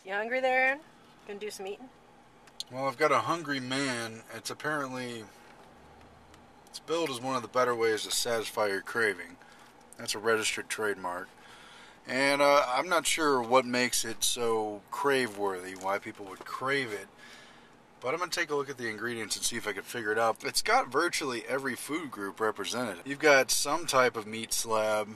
You hungry there, Aaron? Gonna do some eating? Well, I've got a hungry man. It's billed as one of the better ways to satisfy your craving. That's a registered trademark. And I'm not sure what makes it so crave-worthy, why people would crave it. But I'm going to take a look at the ingredients and see if I can figure it out. It's got virtually every food group represented. You've got some type of meat slab.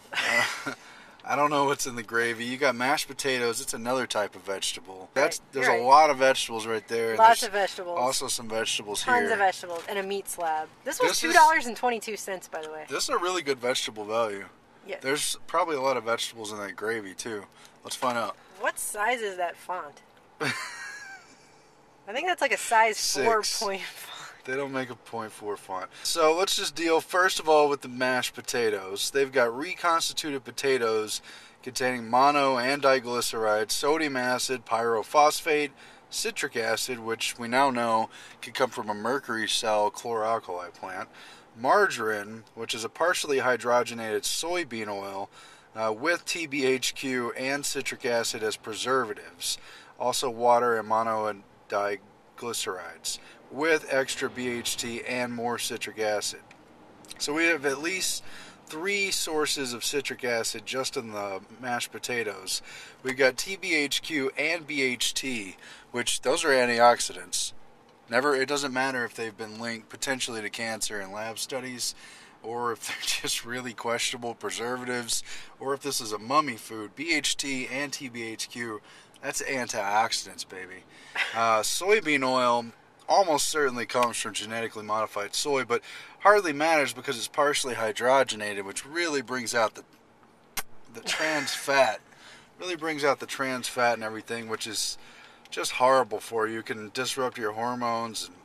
I don't know what's in the gravy. You got mashed potatoes. It's another type of vegetable. There's a lot of vegetables right there. Lots of vegetables. Also some vegetables here. Tons of vegetables and a meat slab. This was $2.22, by the way. This is a really good vegetable value. Yes. There's probably a lot of vegetables in that gravy too. Let's find out. What size is that font? I think that's like a size 4 point font. They don't make a 0.4 font. So let's just deal first of all with the mashed potatoes. They've got reconstituted potatoes containing mono and diglycerides, sodium acid, pyrophosphate, citric acid, which we now know can come from a mercury cell chloralkali plant, margarine, which is a partially hydrogenated soybean oil with TBHQ and citric acid as preservatives, also water and mono and diglycerides with extra BHT and more citric acid. So we have at least 3 sources of citric acid just in the mashed potatoes. We've got TBHQ and BHT, which those are antioxidants. It doesn't matter if they've been linked potentially to cancer in lab studies, or if they're just really questionable preservatives, or if this is a mummy food. BHT and TBHQ, that's antioxidants, baby. Soybean oil almost certainly comes from genetically modified soy, but hardly matters because it's partially hydrogenated, which really brings out the trans fat. Really brings out the trans fat and everything, which is just horrible for you. It can disrupt your hormones and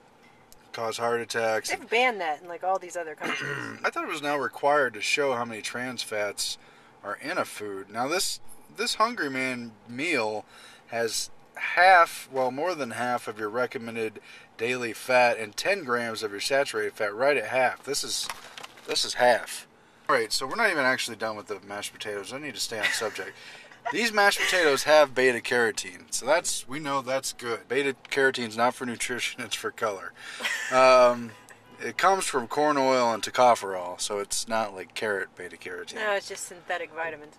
cause heart attacks. They've banned that in like all these other countries. I thought it was now required to show how many trans fats are in a food. Now this Hungry Man meal has more than half of your recommended daily fat and 10 grams of your saturated fat, right at half. This is half. Alright, so we're not even actually done with the mashed potatoes. I need to stay on subject. These mashed potatoes have beta carotene, so we know that's good. Beta carotene's not for nutrition, it's for color. It comes from corn oil and tocopherol, so it's not like carrot beta carotene. No, it's just synthetic vitamins.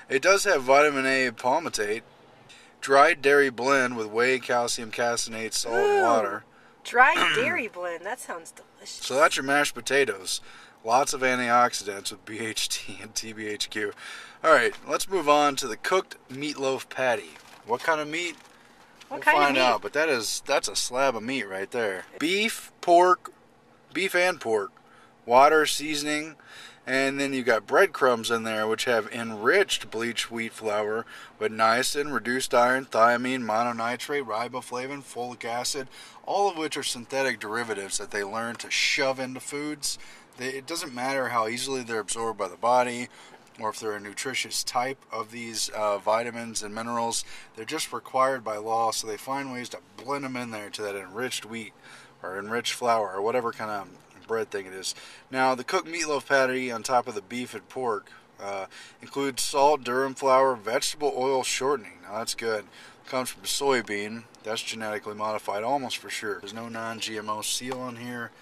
It does have vitamin A palmitate, dried dairy blend with whey, calcium, caseinate, salt, and water. Dried dairy blend, that sounds delicious. So that's your mashed potatoes. Lots of antioxidants with BHT and TBHQ. Alright, let's move on to the cooked meatloaf patty. What kind of meat? We'll find out, but that's a slab of meat right there. Beef and pork, water, seasoning, and then you got breadcrumbs in there, which have enriched bleached wheat flour with niacin, reduced iron, thiamine, mononitrate, riboflavin, folic acid, all of which are synthetic derivatives that they learn to shove into foods. It doesn't matter how easily they're absorbed by the body or if they're a nutritious type of these vitamins and minerals. They're just required by law, so they find ways to blend them in there to that enriched wheat or enriched flour or whatever kind of bread thing it is. Now, the cooked meatloaf patty on top of the beef and pork includes salt, durum flour, vegetable oil shortening. Now, that's good. Comes from soybean. That's genetically modified almost for sure. There's no non-GMO seal on here.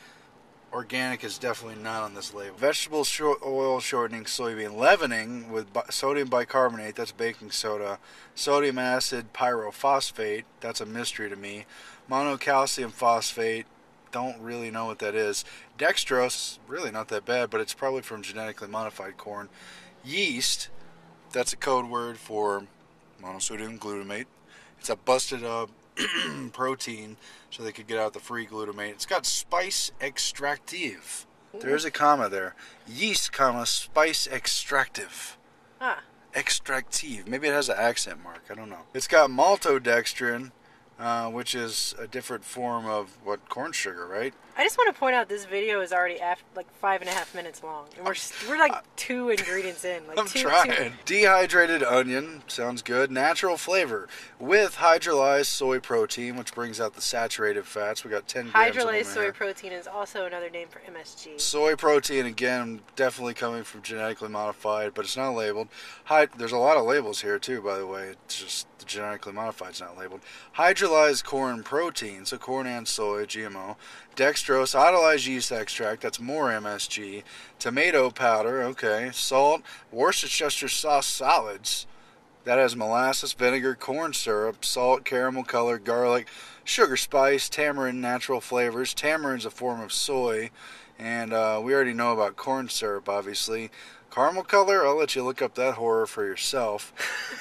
Organic is definitely not on this label. Vegetable oil shortening, soybean leavening with sodium bicarbonate, that's baking soda, sodium acid pyrophosphate, that's a mystery to me, monocalcium phosphate, don't really know what that is, dextrose, really not that bad, but it's probably from genetically modified corn, yeast, that's a code word for monosodium glutamate, it's a busted up protein so they could get out the free glutamate. It's got spice extractive. There's a comma there. Yeast, comma, spice extractive. Extractive. Maybe it has an accent mark. I don't know. It's got maltodextrin, which is a different form of corn sugar, right? I just want to point out this video is already like 5.5 minutes long, and we're like 2 ingredients in. Like I'm trying. Dehydrated onion sounds good. Natural flavor with hydrolyzed soy protein, which brings out the saturated fats. We got 10 grams of them Hydrolyzed soy protein is also another name for MSG. Soy protein, again, definitely coming from genetically modified, but it's not labeled. There's a lot of labels here too, by the way. It's just the genetically modified is not labeled. Hydrolyzed corn protein, so corn and soy, GMO. Dextrose, iodized yeast extract, that's more MSG. Tomato powder, okay. Salt, Worcestershire sauce solids, that has molasses, vinegar, corn syrup, salt, caramel color, garlic, sugar spice, tamarind, natural flavors. Tamarind's a form of soy, and we already know about corn syrup, obviously. Caramel color, I'll let you look up that horror for yourself.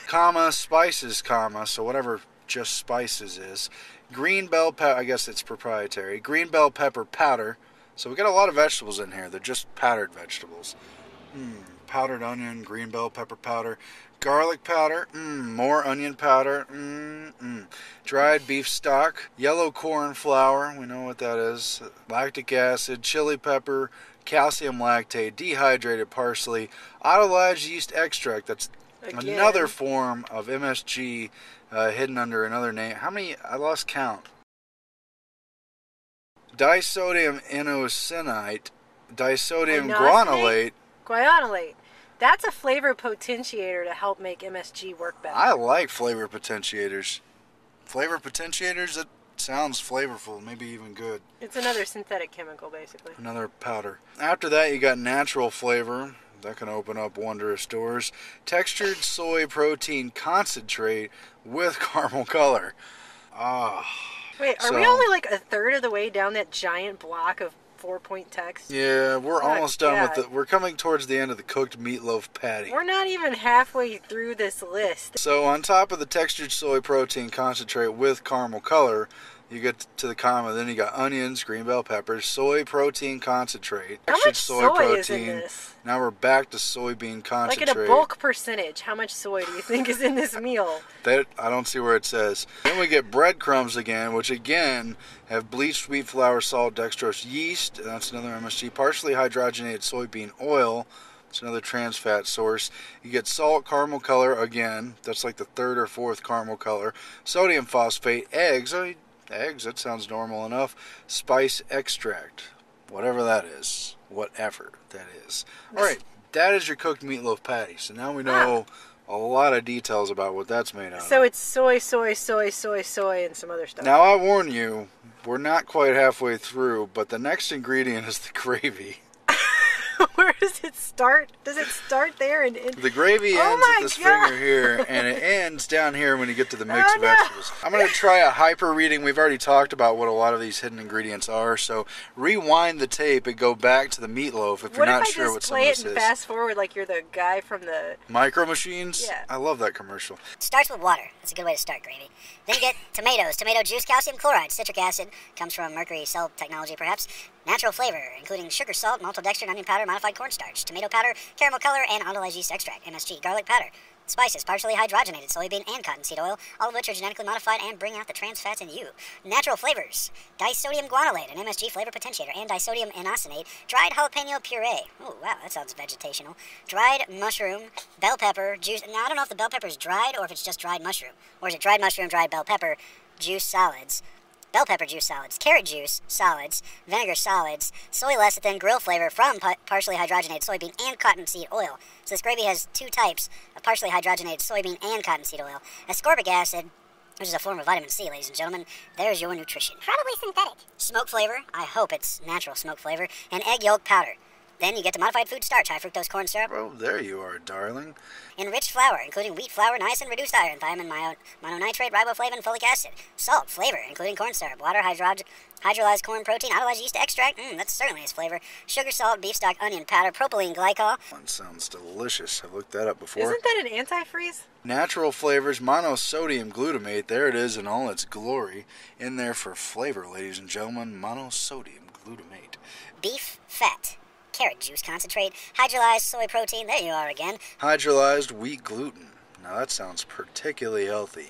Comma, spices, comma, so whatever just spices is. Green bell pepper, I guess it's proprietary. Green bell pepper powder. So we got a lot of vegetables in here. They're just powdered vegetables. Powdered onion, green bell pepper powder. Garlic powder, more onion powder. Dried beef stock. Yellow corn flour, we know what that is. Lactic acid, chili pepper, calcium lactate, dehydrated parsley, iodized yeast extract. That's another form of MSG hidden under another name. How many? I lost count. Disodium inositol, disodium guanylate. Guanylate. That's a flavor potentiator to help make MSG work better. I like flavor potentiators. Flavor potentiators, that sounds flavorful, maybe even good. It's another synthetic chemical, basically. Another powder. After that, you got natural flavor. That can open up wondrous doors. Textured soy protein concentrate with caramel color. Wait, are we only like a third of the way down that giant block of 4-point text? Yeah, we're almost done with it. We're coming towards the end of the cooked meatloaf patty. We're not even halfway through this list. So on top of the textured soy protein concentrate with caramel color, you get to the comma, then you got onions, green bell peppers, soy protein concentrate. How much soy is in this? Now we're back to soybean concentrate. Like at a bulk percentage, how much soy do you think is in this meal? That I don't see where it says. Then we get breadcrumbs again, which again have bleached wheat flour, salt, dextrose, yeast. That's another MSG. Partially hydrogenated soybean oil. It's another trans fat source. You get salt, caramel color again. That's like the third or fourth caramel color. Sodium phosphate, eggs. Eggs, that sounds normal enough. Spice extract, whatever that is. Whatever that is. Alright, that is your cooked meatloaf patty. So now we know a lot of details about what that's made out of. So it's soy, and some other stuff. Now I warn you, we're not quite halfway through, but the next ingredient is the gravy. Where does it start? Does it start there? The gravy ends at this finger here, and it ends down here when you get to the mixed vegetables. I'm going to try a hyper reading. We've already talked about what a lot of these hidden ingredients are, so rewind the tape and go back to the meatloaf if you're not sure what some of this is. What if I just play it and fast forward like you're the guy from the... Micro Machines? Yeah. I love that commercial. Starts with water. That's a good way to start gravy. Then you get tomatoes, tomato juice, calcium chloride, citric acid, comes from mercury cell technology perhaps, natural flavor, including sugar, salt, maltodextrin, onion powder, modified cornstarch, tomato powder, caramel color, and iodized yeast extract, MSG, garlic powder, spices, partially hydrogenated soybean and cottonseed oil, all of which are genetically modified and bring out the trans fats in you. Natural flavors, disodium guanylate, an MSG flavor potentiator, and disodium inositol, dried jalapeno puree. Oh, wow, that sounds vegetational. Dried mushroom, bell pepper, juice. Now, I don't know if the bell pepper is dried or if it's just dried mushroom. Or is it dried mushroom, dried bell pepper, juice solids, bell pepper juice solids, carrot juice solids, vinegar solids, soy lecithin, grill flavor from partially hydrogenated soybean and cottonseed oil. So this gravy has two types of partially hydrogenated soybean and cottonseed oil. Ascorbic acid, which is a form of vitamin C, ladies and gentlemen. There's your nutrition. Probably synthetic. Smoke flavor, I hope it's natural smoke flavor, and egg yolk powder. Then you get to modified food starch, high fructose corn syrup. Oh, there you are, darling. Enriched flour, including wheat flour, niacin, reduced iron, thiamine, mononitrate, riboflavin, folic acid. Salt, flavor, including corn syrup, water, hydrolyzed corn protein, iodized yeast extract. That certainly is flavor. Sugar, salt, beef stock, onion powder, propylene glycol. That sounds delicious. I've looked that up before. Isn't that an antifreeze? Natural flavors, monosodium glutamate. There it is in all its glory. In there for flavor, ladies and gentlemen. Monosodium glutamate. Beef fat. Carrot juice concentrate, hydrolyzed soy protein, there you are again. Hydrolyzed wheat gluten. Now that sounds particularly healthy.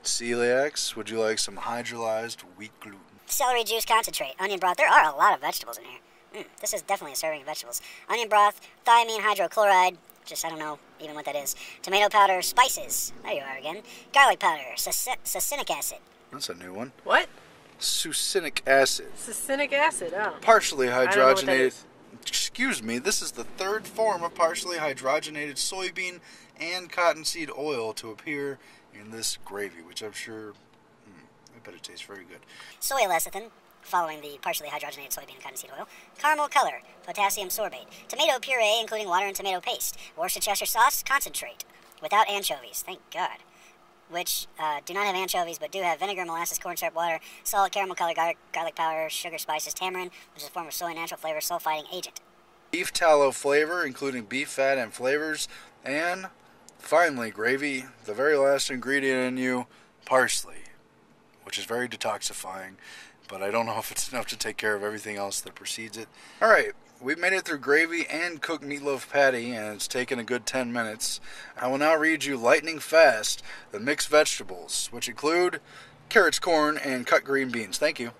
Celiacs, would you like some hydrolyzed wheat gluten? celery juice concentrate, onion broth. There are a lot of vegetables in here. This is definitely a serving of vegetables. Onion broth, thiamine hydrochloride, just I don't know even what that is. Tomato powder, spices. There you are again. Garlic powder, succinic acid. That's a new one. What? Succinic acid. Succinic acid, oh. Partially hydrogenated. I don't know what that is. Excuse me, this is the third form of partially hydrogenated soybean and cottonseed oil to appear in this gravy, which I'm sure, I bet it tastes very good. Soy lecithin, following the partially hydrogenated soybean and cottonseed oil. Caramel color, potassium sorbate. Tomato puree, including water and tomato paste. Worcestershire sauce, concentrate, without anchovies, thank God. Which do not have anchovies, but do have vinegar, molasses, cornstarch, water, salt, caramel color, garlic powder, sugar, spices, tamarind, which is a form of soy natural flavor sulfiting agent. Beef tallow flavor, including beef fat and flavors. And finally, gravy, the very last ingredient in you, parsley, which is very detoxifying, but I don't know if it's enough to take care of everything else that precedes it. Alright, we've made it through gravy and cooked meatloaf patty, and it's taken a good 10 minutes. I will now read you lightning fast the mixed vegetables, which include carrots, corn, and cut green beans. Thank you.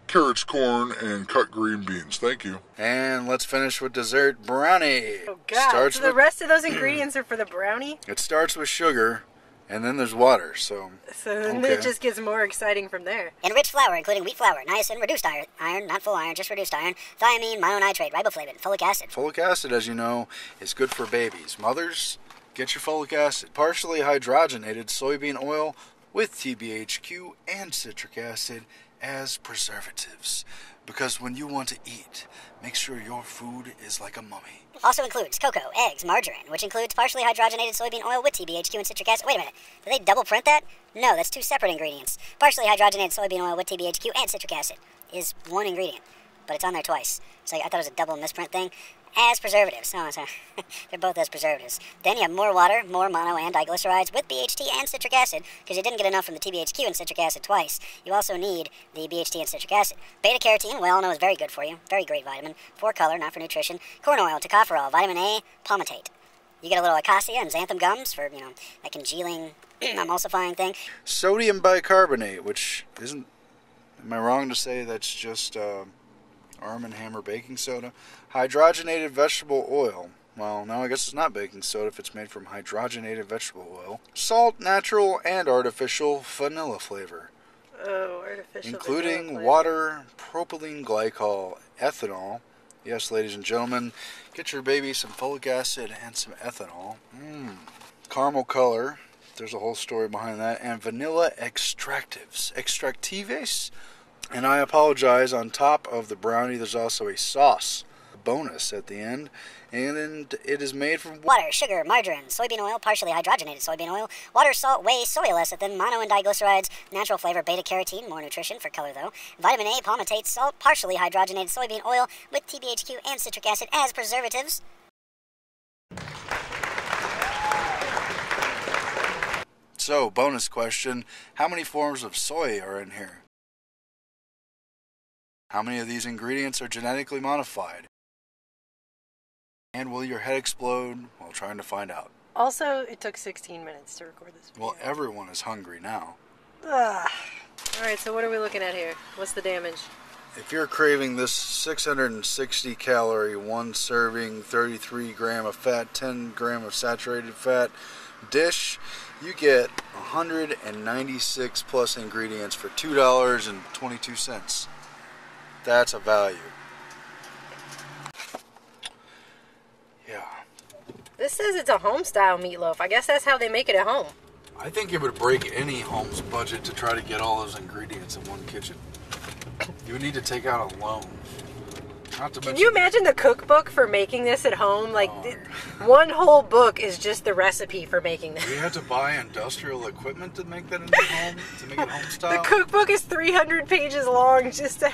Carrots, corn, and cut green beans. Thank you. And let's finish with dessert brownie. Oh God! So the rest of those ingredients are for the brownie? It starts with sugar, and then there's water. So then it just gets more exciting from there. Enriched flour, including wheat flour, niacin, reduced iron, not full iron, just reduced iron, thiamine, mononitrate, riboflavin, folic acid. Folic acid, as you know, is good for babies. Mothers, get your folic acid. Partially hydrogenated soybean oil with TBHQ and citric acid as preservatives, because when you want to eat, make sure your food is like a mummy. Also includes cocoa, eggs, margarine, which includes partially hydrogenated soybean oil with TBHQ and citric acid. Wait a minute, did they double print that? No, that's two separate ingredients. Partially hydrogenated soybean oil with TBHQ and citric acid is one ingredient, but it's on there twice. So I thought it was a double misprint thing. As preservatives. No, sorry. They're both as preservatives. Then you have more water, more mono and diglycerides with BHT and citric acid, because you didn't get enough from the TBHQ and citric acid twice. You also need the BHT and citric acid. Beta carotene, we all know is very good for you. Very great vitamin. For color, not for nutrition. Corn oil, tocopherol, vitamin A, palmitate. You get a little acacia and xanthan gums for, that congealing, emulsifying thing. Sodium bicarbonate, which isn't, am I wrong to say that's just Arm & Hammer baking soda? Hydrogenated vegetable oil. Well, no, I guess it's not baking soda if it's made from hydrogenated vegetable oil. Salt, natural and artificial vanilla flavor. Oh, artificial including vanilla water, propylene glycol, ethanol. Yes, ladies and gentlemen, get your baby some folic acid and some ethanol. Caramel color. There's a whole story behind that. And vanilla extractives. Extractives? And I apologize, on top of the brownie there's also a sauce bonus at the end, and it is made from water, sugar, margarine, soybean oil, partially hydrogenated soybean oil, water, salt, whey, soy lecithin, mono and diglycerides, natural flavor, beta carotene, more nutrition for color though, vitamin A, palmitate, salt, partially hydrogenated soybean oil with TBHQ and citric acid as preservatives. So, bonus question, how many forms of soy are in here? How many of these ingredients are genetically modified? And will your head explode while trying to find out? Also, it took 16 minutes to record this video. Well, everyone is hungry now. Alright, so what are we looking at here? What's the damage? If you're craving this 660 calorie, one serving, 33 gram of fat, 10 gram of saturated fat dish, you get 196 plus ingredients for $2.22. That's a value. Yeah. This says it's a home-style meatloaf. I guess that's how they make it at home. I think it would break any home's budget to try to get all those ingredients in one kitchen. You would need to take out a loan. Can you imagine the cookbook for making this at home? Like, one whole book is just the recipe for making this. Do you have to buy industrial equipment to make that in the home? To make it home style? The cookbook is 300 pages long just to...